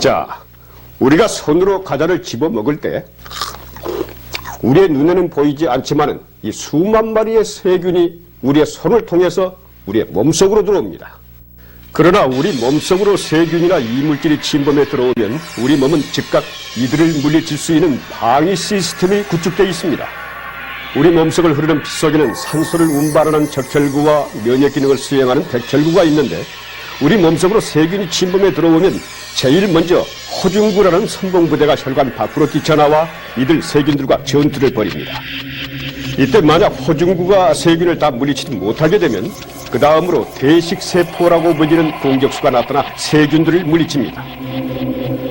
자, 우리가 손으로 과자를 집어 먹을 때 우리의 눈에는 보이지 않지만은 이 수만 마리의 세균이 우리의 손을 통해서 우리의 몸속으로 들어옵니다. 그러나 우리 몸속으로 세균이나 이물질이 침범해 들어오면 우리 몸은 즉각 이들을 물리칠 수 있는 방위 시스템이 구축되어 있습니다. 우리 몸속을 흐르는 피 속에는 산소를 운반하는 적혈구와 면역 기능을 수행하는 백혈구가 있는데 우리 몸속으로 세균이 침범해 들어오면 제일 먼저 호중구라는 선봉부대가 혈관 밖으로 뛰쳐나와 이들 세균들과 전투를 벌입니다. 이때 만약 호중구가 세균을 다 물리치지 못하게 되면 그 다음으로 대식세포라고 불리는 공격수가 나타나 세균들을 물리칩니다.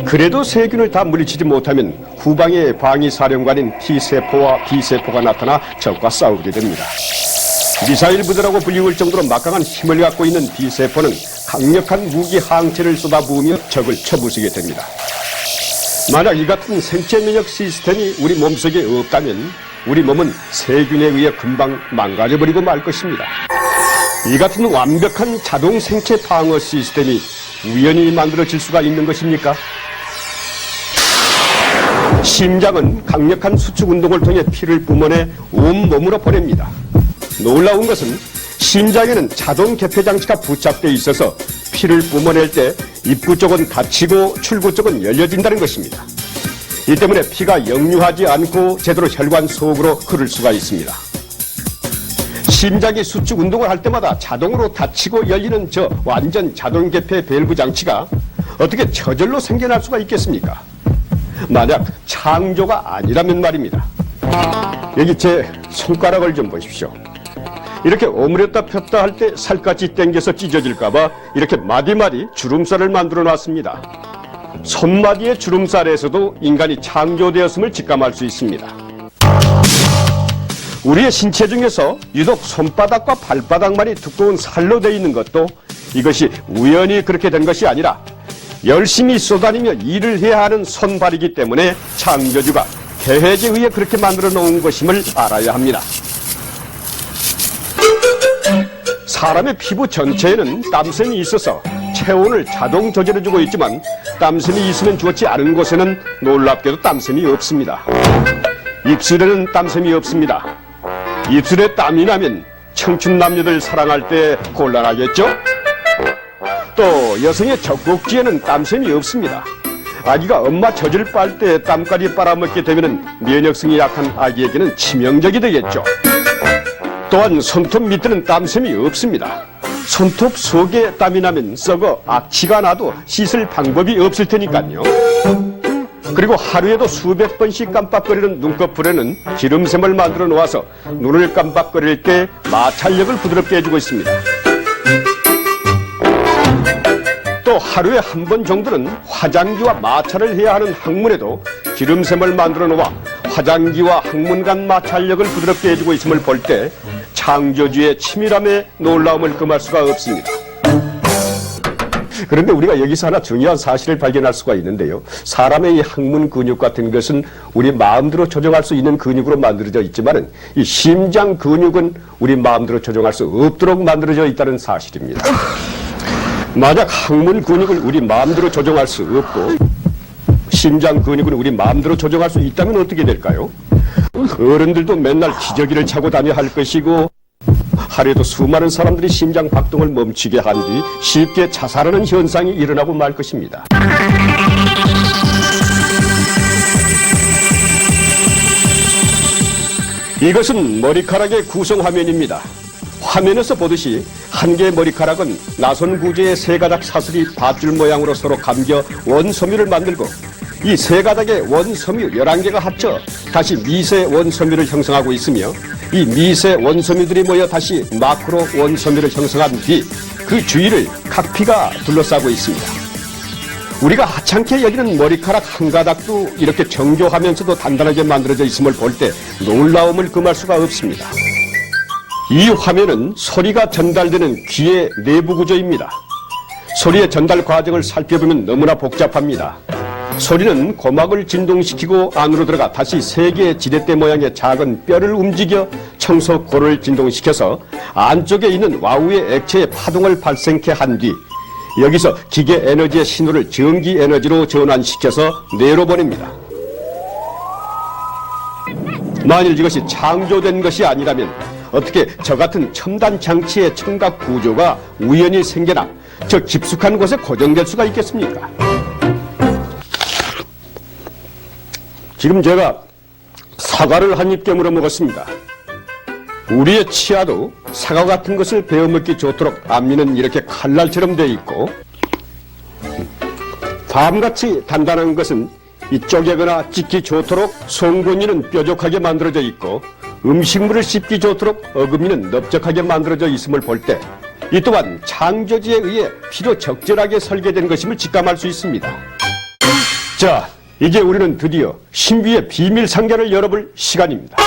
그래도 세균을 다 물리치지 못하면 후방의 방위사령관인 T세포와 B세포가 나타나 적과 싸우게 됩니다. 미사일 부대라고 불리울 정도로 막강한 힘을 갖고 있는 B세포는 강력한 무기 항체를 쏟아부으며 적을 쳐부수게 됩니다. 만약 이 같은 생체 면역 시스템이 우리 몸속에 없다면 우리 몸은 세균에 의해 금방 망가져버리고 말 것입니다. 이 같은 완벽한 자동 생체 방어 시스템이 우연히 만들어질 수가 있는 것입니까? 심장은 강력한 수축 운동을 통해 피를 뿜어내 온몸으로 보냅니다. 놀라운 것은 심장에는 자동 개폐 장치가 부착되어 있어서 피를 뿜어낼 때 입구 쪽은 닫히고 출구 쪽은 열려진다는 것입니다. 이 때문에 피가 역류하지 않고 제대로 혈관 속으로 흐를 수가 있습니다. 심장이 수축 운동을 할 때마다 자동으로 닫히고 열리는 저 완전 자동 개폐 밸브 장치가 어떻게 저절로 생겨날 수가 있겠습니까? 만약 창조가 아니라면 말입니다. 여기 제 손가락을 좀 보십시오. 이렇게 오므렸다 폈다 할 때 살갗이 땡겨서 찢어질까봐 이렇게 마디마디 주름살을 만들어 놨습니다. 손마디의 주름살에서도 인간이 창조되었음을 직감할 수 있습니다. 우리의 신체 중에서 유독 손바닥과 발바닥만이 두꺼운 살로 되어 있는 것도 이것이 우연히 그렇게 된 것이 아니라 열심히 쏘다니며 일을 해야 하는 손발이기 때문에 창조주가 계획에 의해 그렇게 만들어 놓은 것임을 알아야 합니다. 사람의 피부 전체에는 땀샘이 있어서 체온을 자동 조절해주고 있지만 땀샘이 있으면 좋지 않은 곳에는 놀랍게도 땀샘이 없습니다. 입술에는 땀샘이 없습니다. 입술에 땀이 나면 청춘 남녀들 사랑할 때 곤란하겠죠? 또 여성의 젖꼭지에는 땀샘이 없습니다. 아기가 엄마 젖을 빨 때 땀까지 빨아먹게 되면 면역성이 약한 아기에게는 치명적이 되겠죠. 또한 손톱 밑에는 땀샘이 없습니다. 손톱 속에 땀이 나면 썩어 악취가 나도 씻을 방법이 없을 테니까요. 그리고 하루에도 수백 번씩 깜빡거리는 눈꺼풀에는 기름샘을 만들어 놓아서 눈을 깜빡거릴 때 마찰력을 부드럽게 해주고 있습니다. 또 하루에 한 번 정도는 화장기와 마찰을 해야 하는 항문에도 기름샘을 만들어 놓아 화장기와 항문 간 마찰력을 부드럽게 해주고 있음을 볼 때 창조주의 치밀함에 놀라움을 금할 수가 없습니다. 그런데 우리가 여기서 하나 중요한 사실을 발견할 수가 있는데요. 사람의 이 항문 근육 같은 것은 우리 마음대로 조정할 수 있는 근육으로 만들어져 있지만 이 심장 근육은 우리 마음대로 조정할 수 없도록 만들어져 있다는 사실입니다. 만약 항문 근육을 우리 마음대로 조정할 수 없고 심장 근육은 우리 마음대로 조정할 수 있다면 어떻게 될까요? 어른들도 맨날 기저귀를 차고 다녀야 할 것이고 하루에도 수많은 사람들이 심장 박동을 멈추게 한 뒤 쉽게 자살하는 현상이 일어나고 말 것입니다. 이것은 머리카락의 구성 화면입니다. 화면에서 보듯이 한 개의 머리카락은 나선 구조의 세 가닥 사슬이 밧줄 모양으로 서로 감겨 원섬유를 만들고 이 세 가닥의 원섬유 11개가 합쳐 다시 미세 원섬유를 형성하고 있으며 이 미세 원섬유들이 모여 다시 마크로 원섬유를 형성한 뒤 그 주위를 각피가 둘러싸고 있습니다. 우리가 하찮게 여기는 머리카락 한 가닥도 이렇게 정교하면서도 단단하게 만들어져 있음을 볼 때 놀라움을 금할 수가 없습니다. 이 화면은 소리가 전달되는 귀의 내부 구조입니다. 소리의 전달 과정을 살펴보면 너무나 복잡합니다. 소리는 고막을 진동시키고 안으로 들어가 다시 세 개의 지렛대 모양의 작은 뼈를 움직여 청소골을 진동시켜서 안쪽에 있는 와우의 액체의 파동을 발생케 한 뒤 여기서 기계 에너지의 신호를 전기 에너지로 전환시켜서 뇌로 보냅니다. 만일 이것이 창조된 것이 아니라면 어떻게 저 같은 첨단 장치의 청각 구조가 우연히 생겨나 저 깊숙한 곳에 고정될 수가 있겠습니까? 지금 제가 사과를 한 입 깨물어 먹었습니다. 우리의 치아도 사과 같은 것을 베어 먹기 좋도록 앞니는 이렇게 칼날처럼 되어 있고, 밤같이 단단한 것은 이 쪼개거나 찢기 좋도록 송곳니는 뾰족하게 만들어져 있고, 음식물을 씹기 좋도록 어금니는 넓적하게 만들어져 있음을 볼 때 이 또한 창조주에 의해 필요 적절하게 설계된 것임을 직감할 수 있습니다. 자, 이제 우리는 드디어 신비의 비밀 상자를 열어볼 시간입니다.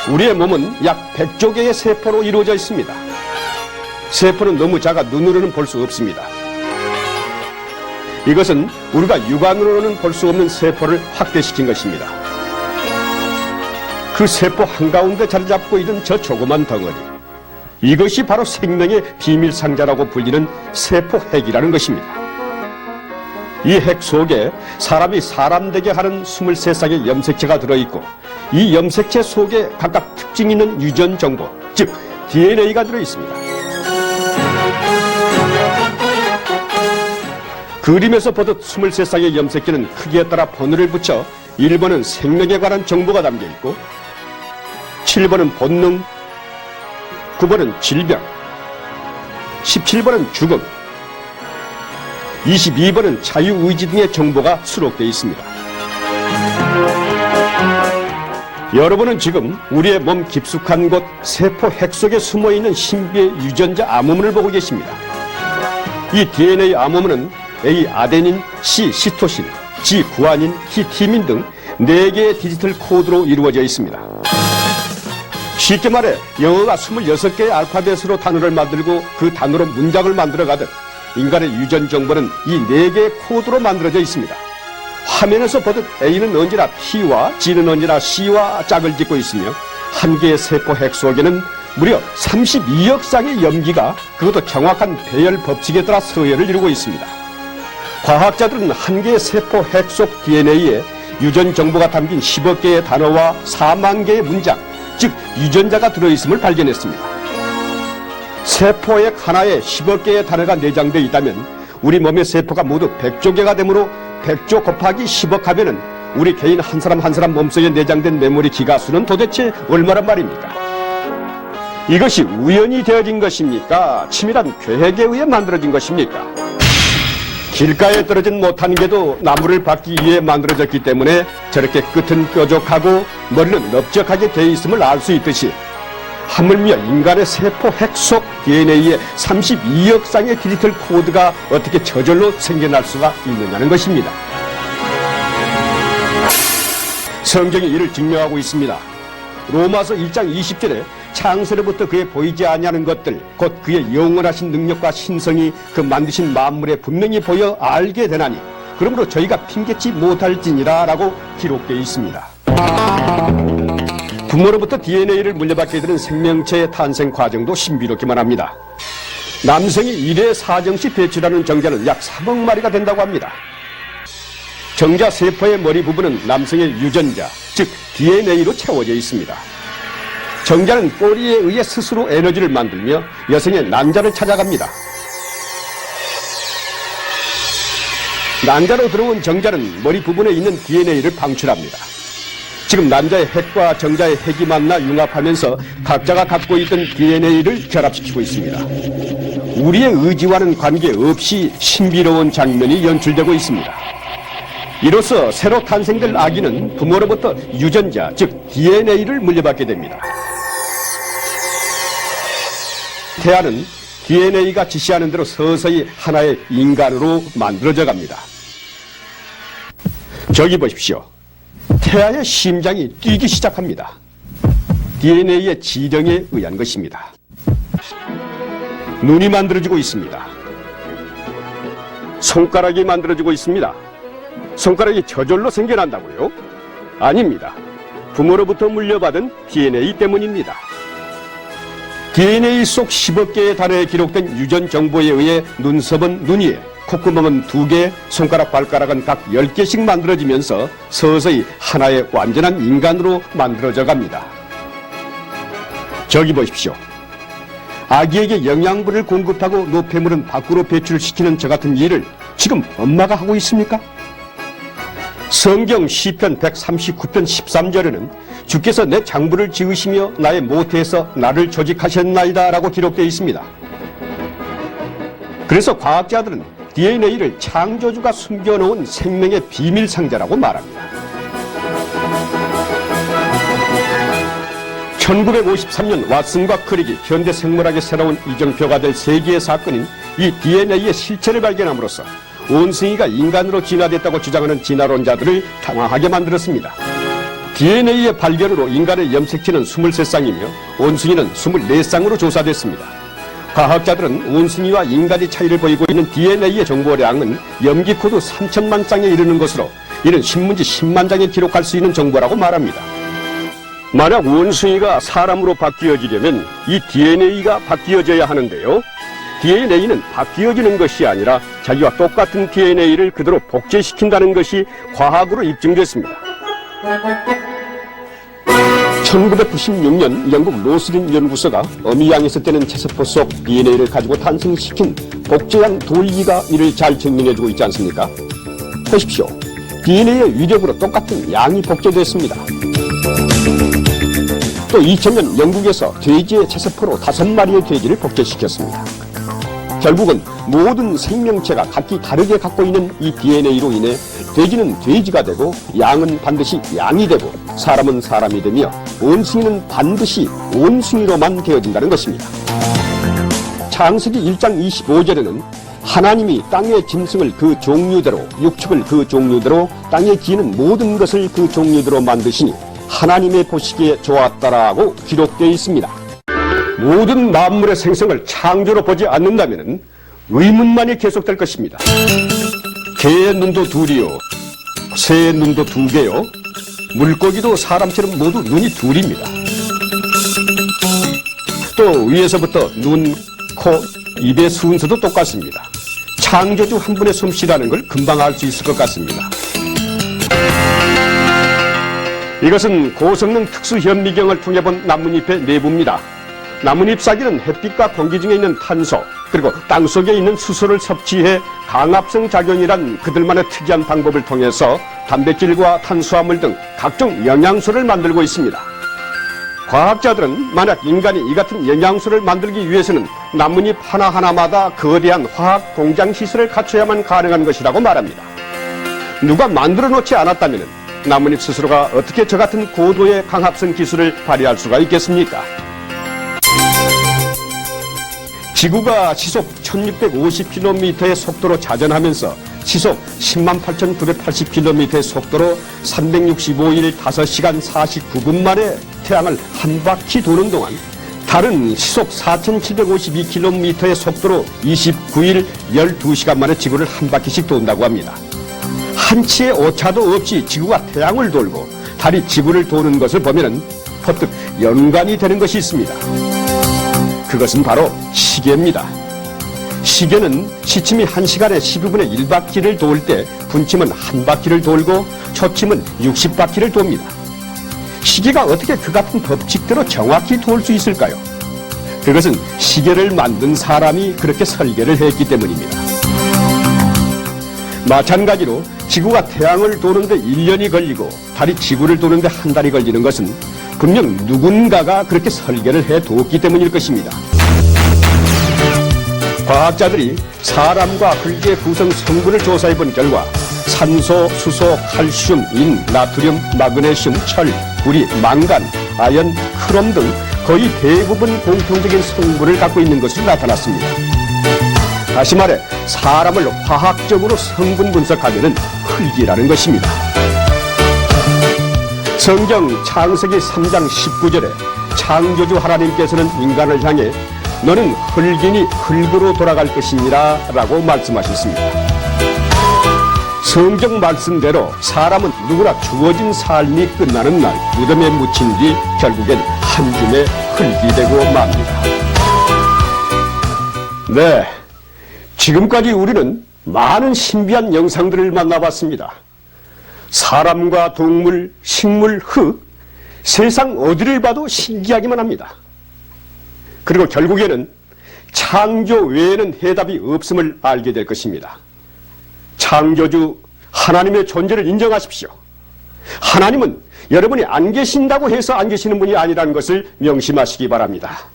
우리의 몸은 약 100조 개의 세포로 이루어져 있습니다. 세포는 너무 작아 눈으로는 볼 수 없습니다. 이것은 우리가 육안으로는 볼 수 없는 세포를 확대시킨 것입니다. 그 세포 한가운데 자리 잡고 있는 저 조그만 덩어리, 이것이 바로 생명의 비밀 상자라고 불리는 세포 핵이라는 것입니다. 이 핵 속에 사람이 사람 되게 하는 23쌍의 염색체가 들어있고, 이 염색체 속에 각각 특징 있는 유전 정보, 즉 DNA가 들어있습니다. 그림에서 보듯 23쌍의 염색체는 크기에 따라 번호를 붙여 1번은 생명에 관한 정보가 담겨있고, 7번은 본능, 9번은 질병, 17번은 죽음, 22번은 자유의지 등의 정보가 수록되어 있습니다. 여러분은 지금 우리의 몸 깊숙한 곳 세포 핵 속에 숨어있는 신비의 유전자 암호문을 보고 계십니다. 이 DNA 암호문은 A 아데닌, C 시토신, G 구아닌, T 티민 등 4개의 디지털 코드로 이루어져 있습니다. 쉽게 말해 영어가 26개의 알파벳으로 단어를 만들고 그 단어로 문장을 만들어가듯 인간의 유전 정보는 이 4개의 코드로 만들어져 있습니다. 화면에서 보듯 A는 언제나 T와 G는 언제나 C와 짝을 짓고 있으며 한 개의 세포 핵 속에는 무려 32억 쌍의 염기가 그것도 정확한 배열 법칙에 따라 서열을 이루고 있습니다. 과학자들은 한 개의 세포 핵 속 DNA에 유전 정보가 담긴 10억 개의 단어와 4만 개의 문장, 즉 유전자가 들어있음을 발견했습니다. 세포액 하나에 10억 개의 단어가 내장되어 있다면 우리 몸의 세포가 모두 100조 개가 되므로 100조 곱하기 10억 하면은 우리 개인 한 사람 한 사람 몸속에 내장된 메모리 기가수는 도대체 얼마란 말입니까? 이것이 우연히 되어진 것입니까? 치밀한 계획에 의해 만들어진 것입니까? 길가에 떨어진 못한 개도 나무를 밟기 위해 만들어졌기 때문에 저렇게 끝은 뾰족하고 머리는 넓적하게 되어 있음을 알 수 있듯이 하물며 인간의 세포 핵 속 DNA에 32억 쌍의 디지털 코드가 어떻게 저절로 생겨날 수가 있느냐는 것입니다. 성경이 이를 증명하고 있습니다. 로마서 1장 20절에 창세로부터 그의 보이지 아니하는 것들, 곧 그의 영원하신 능력과 신성이 그 만드신 만물에 분명히 보여 알게 되나니 그러므로 저희가 핑계치 못할지니라 라고 기록되어 있습니다. 부모로부터 DNA를 물려받게 되는 생명체의 탄생 과정도 신비롭기만 합니다. 남성이 1회 사정시 배출하는 정자는 약 3억 마리가 된다고 합니다. 정자 세포의 머리 부분은 남성의 유전자, 즉 DNA로 채워져 있습니다. 정자는 꼬리에 의해 스스로 에너지를 만들며 여성의 난자를 찾아갑니다. 난자로 들어온 정자는 머리 부분에 있는 DNA를 방출합니다. 지금 난자의 핵과 정자의 핵이 만나 융합하면서 각자가 갖고 있던 DNA를 결합시키고 있습니다. 우리의 의지와는 관계없이 신비로운 장면이 연출되고 있습니다. 이로써 새로 탄생될 아기는 부모로부터 유전자, 즉 DNA를 물려받게 됩니다. 태아는 DNA가 지시하는 대로 서서히 하나의 인간으로 만들어져 갑니다. 저기 보십시오. 태아의 심장이 뛰기 시작합니다. DNA의 지령에 의한 것입니다. 눈이 만들어지고 있습니다. 손가락이 만들어지고 있습니다. 손가락이 저절로 생겨난다고요? 아닙니다. 부모로부터 물려받은 DNA 때문입니다. DNA 속 10억 개의 단어에 기록된 유전 정보에 의해 눈썹은 눈 위에, 콧구멍은 2개, 손가락, 발가락은 각 10개씩 만들어지면서 서서히 하나의 완전한 인간으로 만들어져 갑니다. 저기 보십시오. 아기에게 영양분을 공급하고 노폐물은 밖으로 배출시키는 저 같은 일을 지금 엄마가 하고 있습니까? 성경 시편 139편 13절에는 주께서 내 장부를 지으시며 나의 모태에서 나를 조직하셨나이다 라고 기록되어 있습니다. 그래서 과학자들은 DNA를 창조주가 숨겨놓은 생명의 비밀 상자라고 말합니다. 1953년 왓슨과 크릭이 현대 생물학의 새로운 이정표가 될 세계의 사건인 이 DNA의 실체를 발견함으로써 원숭이가 인간으로 진화됐다고 주장하는 진화론자들을 당황하게 만들었습니다. DNA의 발견으로 인간의 염색체는 23쌍이며 원숭이는 24쌍으로 조사됐습니다. 과학자들은 원숭이와 인간의 차이를 보이고 있는 DNA의 정보량은 염기코드 3천만 쌍에 이르는 것으로 이는 신문지 10만 장에 기록할 수 있는 정보라고 말합니다. 만약 원숭이가 사람으로 바뀌어지려면 이 DNA가 바뀌어져야 하는데요. DNA는 바뀌어지는 것이 아니라 자기와 똑같은 DNA를 그대로 복제시킨다는 것이 과학으로 입증됐습니다. 1996년 영국 로슬린 연구소가 어미양에서 떼는 체세포 속 DNA를 가지고 탄생시킨 복제한 돌기가 이를 잘 증명해주고 있지 않습니까? 보십시오. DNA의 위력으로 똑같은 양이 복제됐습니다. 또 2000년 영국에서 돼지의 체세포로 5마리의 돼지를 복제시켰습니다. 결국은 모든 생명체가 각기 다르게 갖고 있는 이 DNA로 인해 돼지는 돼지가 되고 양은 반드시 양이 되고 사람은 사람이 되며 원숭이는 반드시 원숭이로만 되어진다는 것입니다. 창세기 1장 25절에는 하나님이 땅의 짐승을 그 종류대로 육축을 그 종류대로 땅에 기는 모든 것을 그 종류대로 만드시니 하나님의 보시기에 좋았다라고 기록되어 있습니다. 모든 만물의 생성을 창조로 보지 않는다면 의문만이 계속될 것입니다. 개의 눈도 둘이요, 새의 눈도 2개요, 물고기도 사람처럼 모두 눈이 둘입니다. 또 위에서부터 눈, 코, 입의 순서도 똑같습니다. 창조주 한 분의 솜씨라는 걸 금방 알 수 있을 것 같습니다. 이것은 고성능 특수현미경을 통해 본 나뭇잎의 내부입니다. 나뭇잎 사기는 햇빛과 공기 중에 있는 탄소 그리고 땅속에 있는 수소를 섭취해 강압성 작용이란 그들만의 특이한 방법을 통해서 단백질과 탄수화물 등 각종 영양소를 만들고 있습니다. 과학자들은 만약 인간이 이 같은 영양소를 만들기 위해서는 나뭇잎 하나하나마다 거대한 화학 공장 시설을 갖춰야만 가능한 것이라고 말합니다. 누가 만들어 놓지 않았다면 나뭇잎 스스로가 어떻게 저 같은 고도의 강합성 기술을 발휘할 수가 있겠습니까? 지구가 시속 1650km의 속도로 자전하면서 시속 108,980km의 속도로 365일 5시간 49분 만에 태양을 한 바퀴 도는 동안 달은 시속 4,752km의 속도로 29일 12시간 만에 지구를 한 바퀴씩 돈다고 합니다. 한치의 오차도 없이 지구가 태양을 돌고 달이 지구를 도는 것을 보면 퍼뜩 연관이 되는 것이 있습니다. 그것은 바로 시계입니다. 시계는 시침이 1시간에 12분의 1바퀴를 돌 때 분침은 1바퀴를 돌고 초침은 60바퀴를 돕니다. 시계가 어떻게 그 같은 법칙대로 정확히 돌 수 있을까요? 그것은 시계를 만든 사람이 그렇게 설계를 했기 때문입니다. 마찬가지로 지구가 태양을 도는데 1년이 걸리고 달이 지구를 도는데 한 달이 걸리는 것은 분명 누군가가 그렇게 설계를 해두었기 때문일 것입니다. 과학자들이 사람과 흙의 구성 성분을 조사해본 결과 산소, 수소, 칼슘, 인, 나트륨, 마그네슘, 철, 구리, 망간, 아연, 크롬 등 거의 대부분 공통적인 성분을 갖고 있는 것으로 나타났습니다. 다시 말해 사람을 화학적으로 성분 분석하면 흙이라는 것입니다. 성경 창세기 3장 19절에 창조주 하나님께서는 인간을 향해 너는 흙이니 흙으로 돌아갈 것이니라 라고 말씀하셨습니다. 성경 말씀대로 사람은 누구나 주어진 삶이 끝나는 날 무덤에 묻힌 뒤 결국엔 한 줌의 흙이 되고 맙니다. 네, 지금까지 우리는 많은 신비한 영상들을 만나봤습니다. 사람과 동물, 식물, 흙, 세상 어디를 봐도 신기하기만 합니다. 그리고 결국에는 창조 외에는 해답이 없음을 알게 될 것입니다. 창조주 하나님의 존재를 인정하십시오. 하나님은 여러분이 안 계신다고 해서 안 계시는 분이 아니라는 것을 명심하시기 바랍니다.